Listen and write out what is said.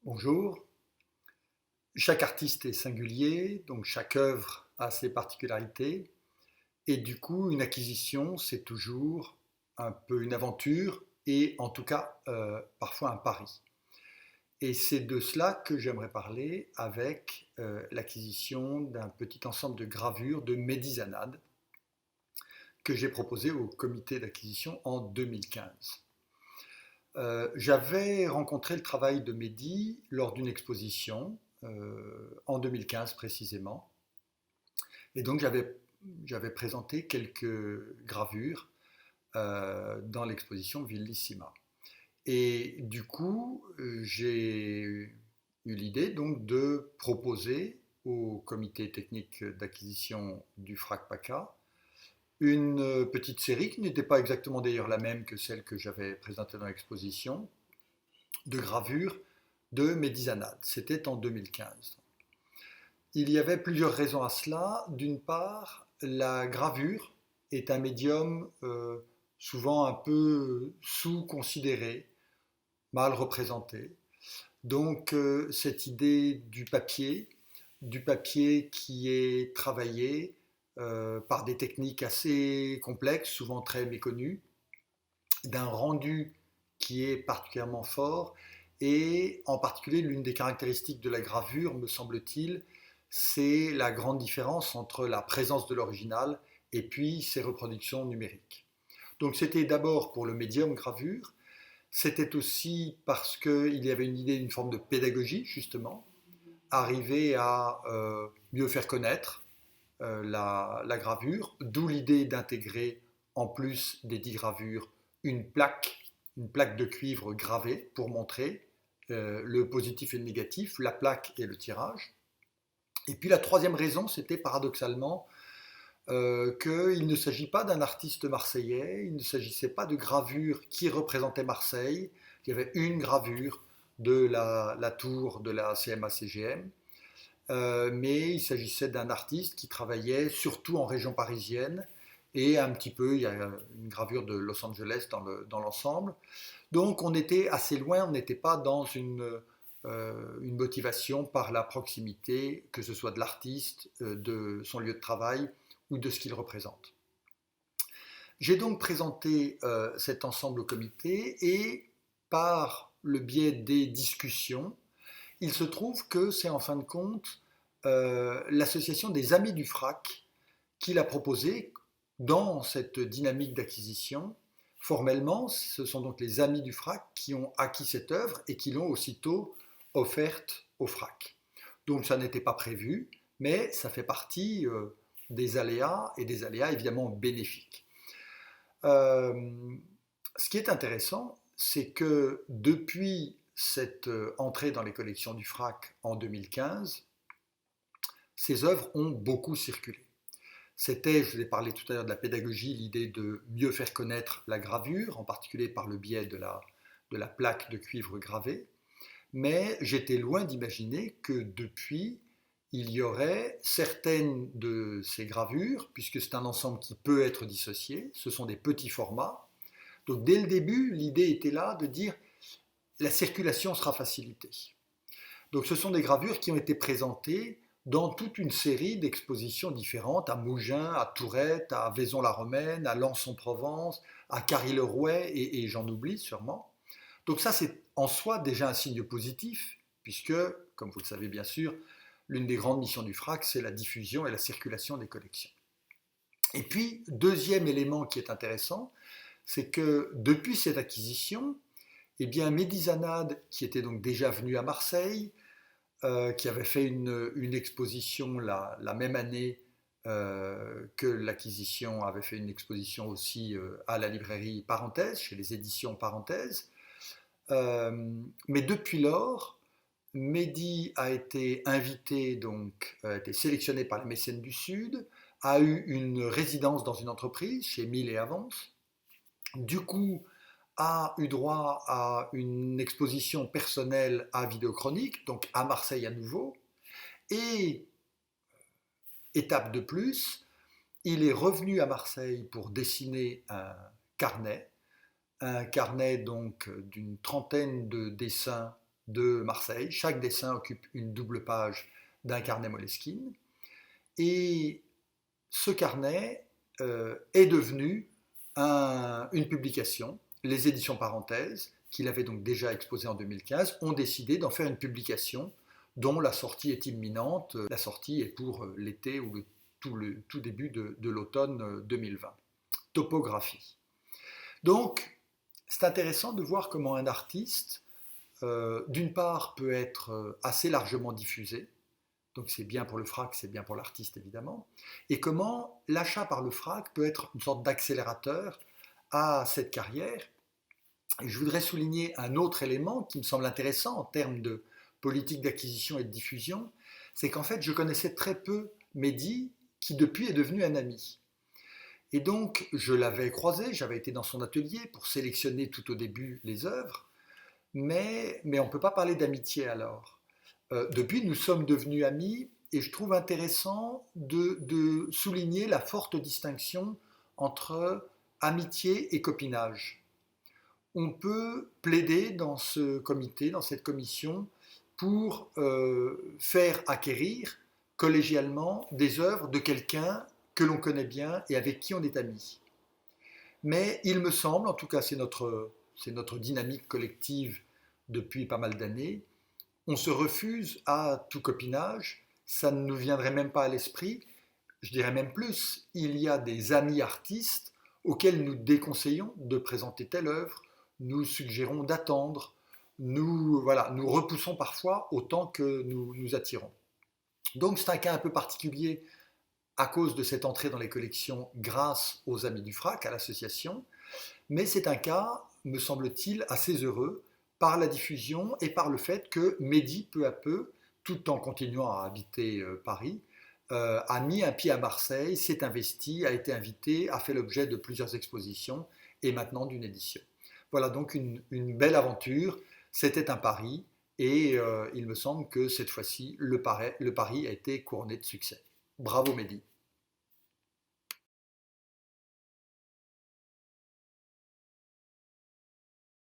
Bonjour. Chaque artiste est singulier, donc chaque œuvre a ses particularités. Et du coup, une acquisition, c'est toujours un peu une aventure et en tout cas parfois un pari. Et c'est de cela que j'aimerais parler avec l'acquisition d'un petit ensemble de gravures de Médizanade que j'ai proposé au comité d'acquisition en 2015. J'avais rencontré le travail de Mehdi lors d'une exposition en 2015 précisément. Et donc j'avais présenté quelques gravures dans l'exposition Villissima. Et du coup, j'ai eu l'idée donc de proposer au comité technique d'acquisition du FRAC-PACA une petite série qui n'était pas exactement d'ailleurs la même que celle que j'avais présentée dans l'exposition, de gravures de Médizanade. C'était en 2015. Il y avait plusieurs raisons à cela. D'une part, la gravure est un médium souvent un peu sous-considéré, mal représenté. Donc cette idée du papier qui est travaillé par des techniques assez complexes, souvent très méconnues, d'un rendu qui est particulièrement fort, et en particulier l'une des caractéristiques de la gravure, me semble-t-il, c'est la grande différence entre la présence de l'original et puis ses reproductions numériques. Donc c'était d'abord pour le médium gravure, c'était aussi parce qu'il y avait une idée d'une forme de pédagogie, justement, arriver à mieux faire connaître la gravure, d'où l'idée d'intégrer, en plus des 10 gravures, une plaque de cuivre gravée pour montrer le positif et le négatif, la plaque et le tirage. Et puis la troisième raison, c'était paradoxalement qu'il ne s'agit pas d'un artiste marseillais, il ne s'agissait pas de gravure qui représentait Marseille, il y avait une gravure de la tour de la CMA-CGM, mais il s'agissait d'un artiste qui travaillait surtout en région parisienne et un petit peu, il y a une gravure de Los Angeles dans l'ensemble. Donc on était assez loin, on n'était pas dans une motivation par la proximité, que ce soit de l'artiste, de son lieu de travail ou de ce qu'il représente. J'ai donc présenté cet ensemble au comité et par le biais des discussions, il se trouve que c'est en fin de compte l'association des Amis du FRAC qui l'a proposé dans cette dynamique d'acquisition. Formellement, ce sont donc les Amis du FRAC qui ont acquis cette œuvre et qui l'ont aussitôt offerte au FRAC. Donc ça n'était pas prévu, mais ça fait partie des aléas et des aléas évidemment bénéfiques. Euh, Ce qui est intéressant, c'est que depuis cette entrée dans les collections du FRAC en 2015, ces œuvres ont beaucoup circulé. C'était, je vous ai parlé tout à l'heure de la pédagogie, l'idée de mieux faire connaître la gravure, en particulier par le biais de la plaque de cuivre gravée. Mais j'étais loin d'imaginer que depuis, il y aurait certaines de ces gravures, puisque c'est un ensemble qui peut être dissocié, ce sont des petits formats. Donc dès le début, l'idée était là de dire la circulation sera facilitée. Donc ce sont des gravures qui ont été présentées dans toute une série d'expositions différentes, à Mougins, à Tourette, à Vaison-la-Romaine, à Lens-en-Provence, à Carry-le-Rouet, et j'en oublie sûrement. Donc ça, c'est en soi déjà un signe positif, puisque, comme vous le savez bien sûr, l'une des grandes missions du FRAC, c'est la diffusion et la circulation des collections. Et puis, deuxième élément qui est intéressant, c'est que depuis cette acquisition, eh bien, Médizanade, qui était donc déjà venu à Marseille, qui avait fait une exposition la même année que l'acquisition, avait fait une exposition aussi à la librairie Parenthèse, chez les éditions Parenthèse. Mais depuis lors, Mehdi a été invité, donc a été sélectionné par les mécènes du Sud, a eu une résidence dans une entreprise chez Mille et Avance. Du coup, a eu droit à une exposition personnelle à Vidéochronique, donc à Marseille à nouveau. Et étape de plus, il est revenu à Marseille pour dessiner un carnet donc d'une trentaine de dessins de Marseille. Chaque dessin occupe une double page d'un carnet Moleskine. Et ce carnet est devenu une publication. Les éditions Parenthèses, qu'il avait donc déjà exposé en 2015, ont décidé d'en faire une publication dont la sortie est imminente. La sortie est pour l'été ou le tout début de l'automne 2020. Topographie. Donc, c'est intéressant de voir comment un artiste, d'une part, peut être assez largement diffusé, donc c'est bien pour le FRAC, c'est bien pour l'artiste évidemment, et comment l'achat par le FRAC peut être une sorte d'accélérateur à cette carrière. Et je voudrais souligner un autre élément qui me semble intéressant en termes de politique d'acquisition et de diffusion, c'est qu'en fait je connaissais très peu Mehdi, qui depuis est devenu un ami. Et donc je l'avais croisé, j'avais été dans son atelier pour sélectionner tout au début les œuvres, mais on ne peut pas parler d'amitié alors. Depuis, nous sommes devenus amis et je trouve intéressant de souligner la forte distinction entre amitié et copinage. On peut plaider dans ce comité, dans cette commission, pour faire acquérir collégialement des œuvres de quelqu'un que l'on connaît bien et avec qui on est ami. Mais il me semble, en tout cas c'est notre dynamique collective depuis pas mal d'années, on se refuse à tout copinage, ça ne nous viendrait même pas à l'esprit. Je dirais même plus, il y a des amis artistes auxquels nous déconseillons de présenter telle œuvre, nous suggérons d'attendre, nous repoussons parfois autant que nous attirons. Donc c'est un cas un peu particulier à cause de cette entrée dans les collections grâce aux Amis du FRAC, à l'association, mais c'est un cas, me semble-t-il, assez heureux par la diffusion et par le fait que Mehdi, peu à peu, tout en continuant à habiter Paris, a mis un pied à Marseille, s'est investi, a été invité, a fait l'objet de plusieurs expositions et maintenant d'une édition. Voilà donc une belle aventure, c'était un pari et il me semble que cette fois-ci, le pari a été couronné de succès. Bravo Mehdi.